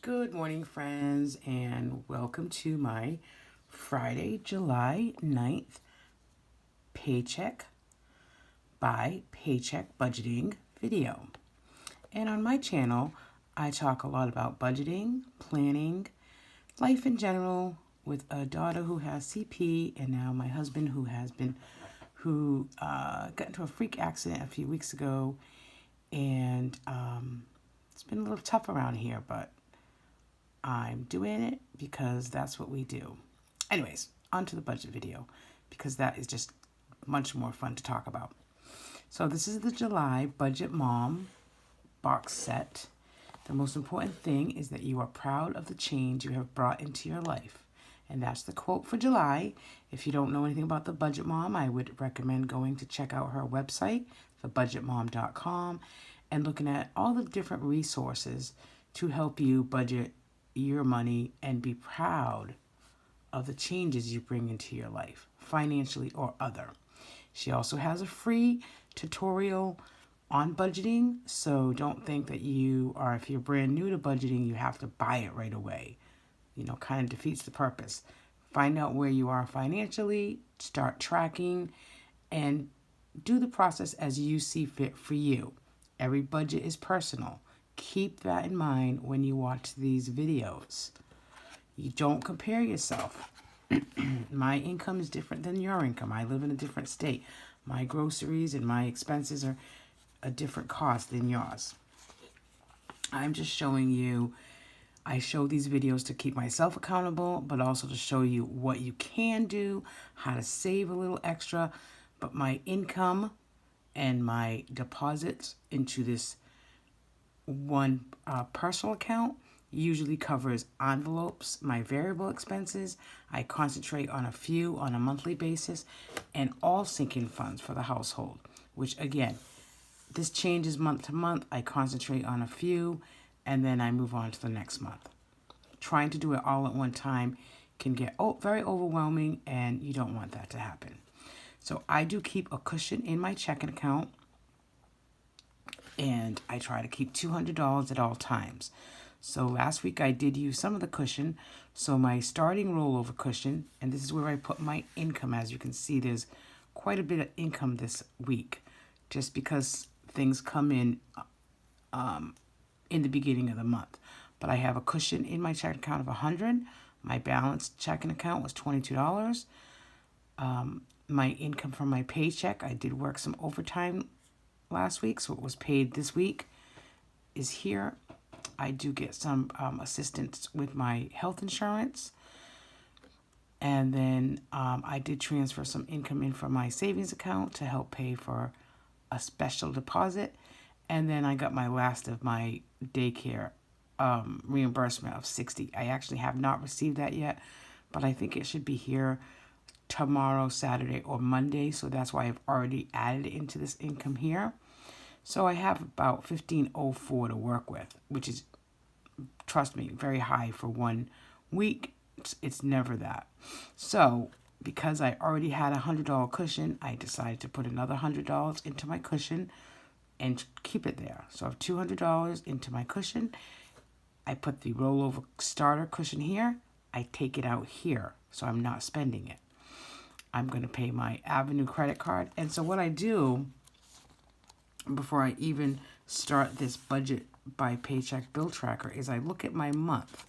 Good morning, friends, and welcome to my Friday, July 9th Paycheck by Paycheck Budgeting video. And on my channel, I talk a lot about budgeting, planning, life in general, with a daughter who has CP and now my husband who got into a freak accident a few weeks ago. And it's been a little tough around here, but I'm doing it because that's what we do. Anyways, on to the budget video because that is just much more fun to talk about. So this is the July Budget Mom box set. The most important thing is that you are proud of the change you have brought into your life. And that's the quote for July. If you don't know anything about the Budget Mom, I would recommend going to check out her website, thebudgetmom.com, and looking at all the different resources to help you budget your money and be proud of the changes you bring into your life, financially or other. She also has a free tutorial on budgeting, so don't think that if you're brand new to budgeting, you have to buy it right away. Kind of defeats the purpose. Find out where you are financially, start tracking, and do the process as you see fit for you. Every budget is personal. Keep that in mind when you watch these videos. You don't compare yourself. My income is different than your income. I live in a different state. My groceries and my expenses are a different cost than yours. I'm just showing you, I show these videos to keep myself accountable, but also to show you what you can do, how to save a little extra. But my income and my deposits into this one personal account usually covers envelopes, my variable expenses. I concentrate on a few on a monthly basis, and all sinking funds for the household, which again, this changes month to month. I concentrate on a few, and then I move on to the next month. Trying to do it all at one time can get very overwhelming, and you don't want that to happen. So I do keep a cushion in my checking account, and I try to keep $200 at all times. So last week I did use some of the cushion. So my starting rollover cushion, and this is where I put my income. As you can see, there's quite a bit of income this week, just because things come in the beginning of the month. But I have a cushion in my checking account of $100. My balance checking account was $22. My income from my paycheck, I did work some overtime last week, so it was paid this week, is here. I do get some assistance with my health insurance. And then I did transfer some income in from my savings account to help pay for a special deposit. And then I got my last of my daycare reimbursement of $60. I actually have not received that yet, but I think it should be here tomorrow, Saturday, or Monday. So that's why I've already added it into this income here. So I have about $1,504 to work with, which is, trust me, very high for 1 week. It's never that. So because I already had a $100 cushion, I decided to put another $100 into my cushion and keep it there. So I have $200 into my cushion. I put the rollover starter cushion here. I take it out here, so I'm not spending it. I'm going to pay my Avenue credit card. And so what I do before I even start this budget by paycheck bill tracker is I look at my month,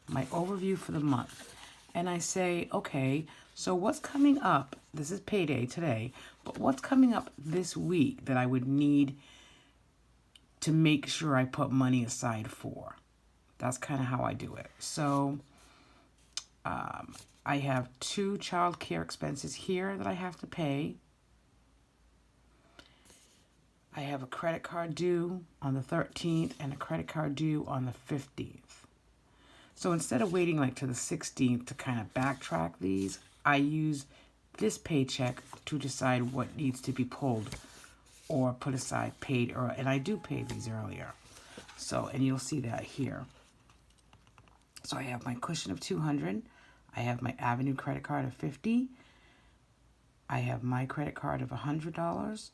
my overview for the month, and I say, okay, so what's coming up? This is payday today, but what's coming up this week that I would need to make sure I put money aside for? That's kind of how I do it. So I have 2 child care expenses here that I have to pay. I have a credit card due on the 13th and a credit card due on the 15th. So instead of waiting like to the 16th to kind of backtrack these, I use this paycheck to decide what needs to be pulled or put aside, paid, and I do pay these earlier. So, and you'll see that here. So I have my cushion of $200. I have my Avenue credit card of $50. I have my credit card of $100.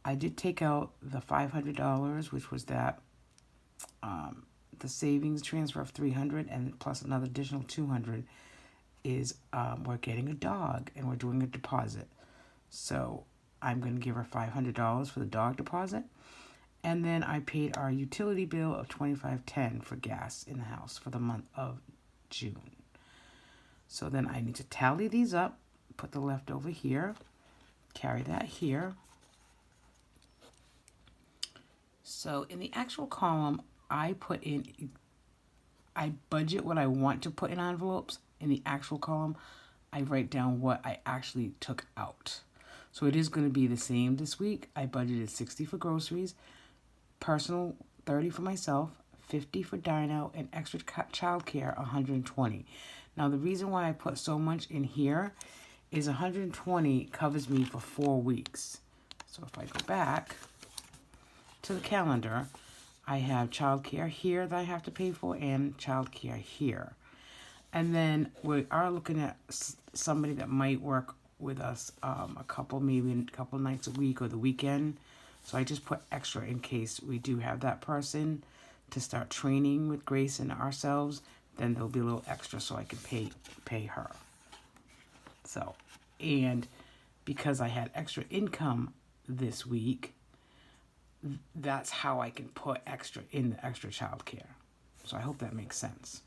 I did take out the $500, which was that the savings transfer of $300 and plus another additional $200 is we're getting a dog and we're doing a deposit. So I'm going to give her $500 for the dog deposit. And then I paid our utility bill of $25.10 for gas in the house for the month of June. So then I need to tally these up, put the leftover here, carry that here. So in the actual column, I budget what I want to put in envelopes. In the actual column, I write down what I actually took out. So it is going to be the same this week. I budgeted $60 for groceries, personal $30 for myself, $50 for dine out, and extra childcare $120. Now the reason why I put so much in here is $120 covers me for 4 weeks. So if I go back to the calendar, I have childcare here that I have to pay for and childcare here. And then we are looking at somebody that might work with us maybe a couple nights a week or the weekend. So I just put extra in case we do have that person to start training with Grace and ourselves. Then there'll be a little extra so I can pay her. So, and because I had extra income this week, that's how I can put extra in the extra childcare. So I hope that makes sense.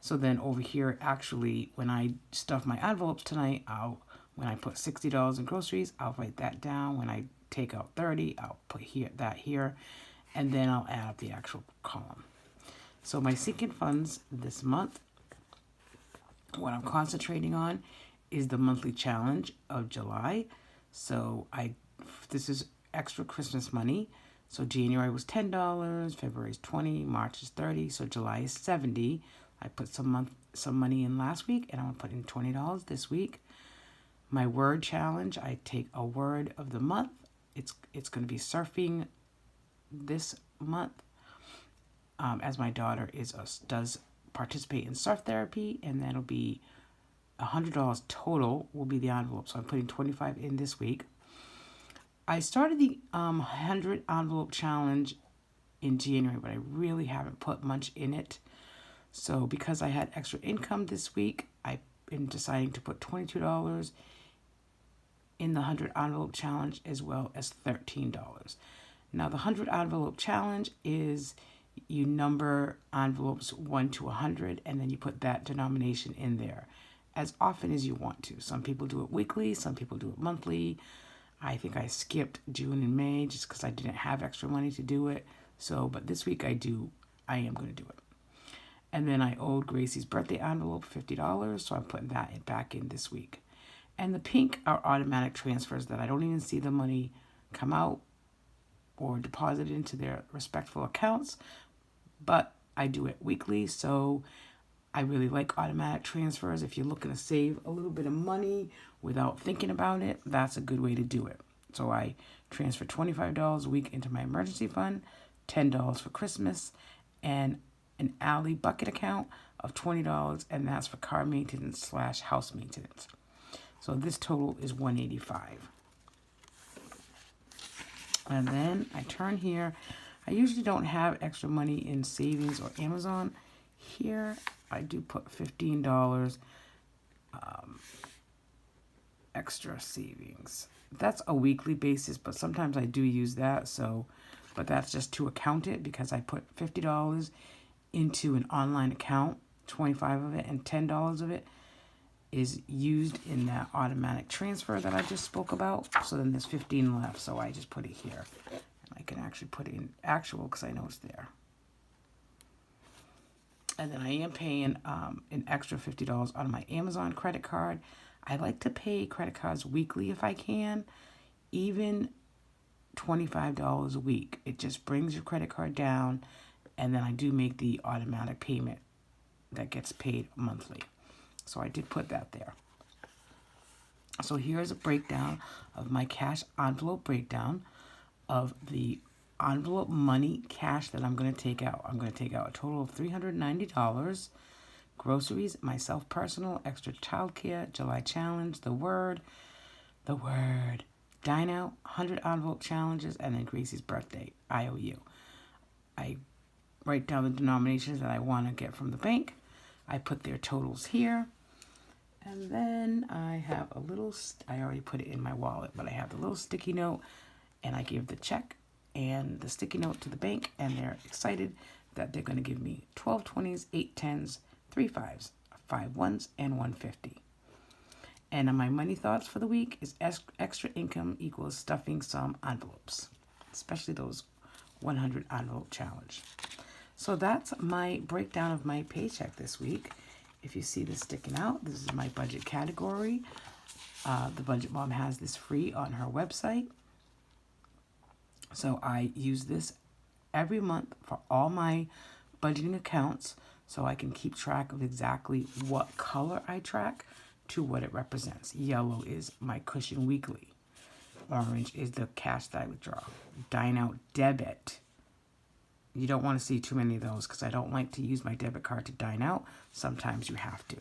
So then over here, actually, when I stuff my envelopes tonight, when I put $60 in groceries, I'll write that down. When I take out $30, I'll put that here, and then I'll add up the actual column. So my sinking funds this month, what I'm concentrating on is the monthly challenge of July. So this is extra Christmas money. So January was $10, February is $20, March is $30, so July is $70. I put some money in last week, and I'm gonna put in $20 this week. My word challenge, I take a word of the month. It's gonna be surfing this month, as my daughter does participate in surf therapy, and that'll be $100 total will be the envelope. So I'm putting $25 in this week. I started the 100 envelope challenge in January, but I really haven't put much in it. So because I had extra income this week, I am deciding to put $22 in the 100 envelope challenge as well as $13. Now the 100 envelope challenge is you number envelopes 1 to 100 and then you put that denomination in there as often as you want to. Some people do it weekly, some people do it monthly. I think I skipped June and May just because I didn't have extra money to do it. So, but this week I am going to do it. And then I owed Gracie's birthday envelope $50, so I'm putting that back in this week. And the pink are automatic transfers that I don't even see the money come out or deposited into their respectful accounts, but I do it weekly, so I really like automatic transfers. If you're looking to save a little bit of money without thinking about it, that's a good way to do it. So I transfer $25 a week into my emergency fund, $10 for Christmas, and an alley bucket account of $20, and that's for car maintenance / house maintenance. So this total is $185. And then I turn here. I usually don't have extra money in savings or Amazon. Here I do put $15 extra savings. That's a weekly basis, but sometimes I do use that. But that's just to account it because I put $50 into an online account, 25 of it, and $10 of it is used in that automatic transfer that I just spoke about. So then there's 15 left, so I just put it here. And I can actually put it in actual because I know it's there. And then I am paying an extra $50 on my Amazon credit card. I like to pay credit cards weekly if I can, even $25 a week. It just brings your credit card down, and then I do make the automatic payment that gets paid monthly. So I did put that there. So here's a breakdown of my cash envelope breakdown of the envelope money cash that I'm going to take out. I'm going to take out a total of $390. Groceries, myself personal, extra childcare, July challenge, the word, dine out, 100 envelope challenges, and then Gracie's birthday, IOU. I write down the denominations that I want to get from the bank. I put their totals here. And then I have a little, I already put it in my wallet, but I have the little sticky note, and I give the check and the sticky note to the bank, and they're excited that they're going to give me 12 20s, 8 10s, 3 5s, 5 1s, and 150. And my money thoughts for the week is extra income equals stuffing some envelopes, especially those 100 envelope challenge. So that's my breakdown of my paycheck this week. If you see this sticking out, this is my budget category. The Budget Mom has this free on her website. So I use this every month for all my budgeting accounts, so I can keep track of exactly what color I track to what it represents. Yellow is my cushion weekly. Orange is the cash that I withdraw. Dine out debit. You don't want to see too many of those because I don't like to use my debit card to dine out. Sometimes you have to.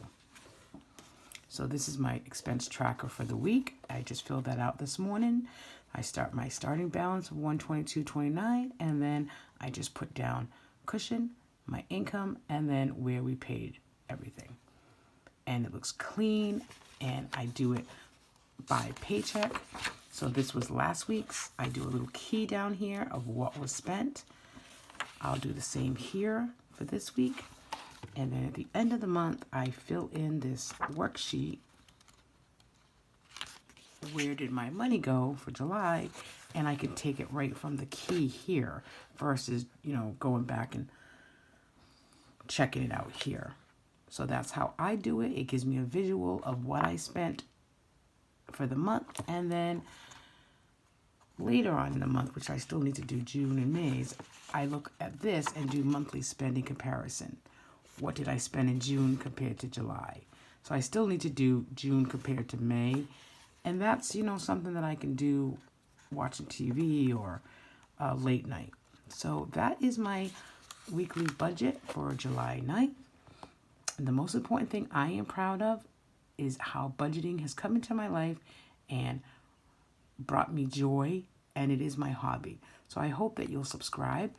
So this is my expense tracker for the week. I just filled that out this morning. I start my starting balance of $122.29, and then I just put down cushion, my income, and then where we paid everything. And it looks clean, and I do it by paycheck. So this was last week's. I do a little key down here of what was spent. I'll do the same here for this week. And then at the end of the month, I fill in this worksheet. Where did my money go for July? And I can take it right from the key here versus, going back and checking it out here. So that's how I do it. It gives me a visual of what I spent for the month. And then later on in the month, which I still need to do June and May's, I look at this and do monthly spending comparison. What did I spend in June compared to July? So I still need to do June compared to May. And that's, something that I can do watching TV or late night. So that is my weekly budget for July 9th. And the most important thing I am proud of is how budgeting has come into my life and brought me joy, and it is my hobby. So I hope that you'll subscribe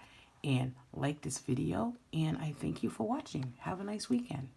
and like this video, and I thank you for watching. Have a nice weekend.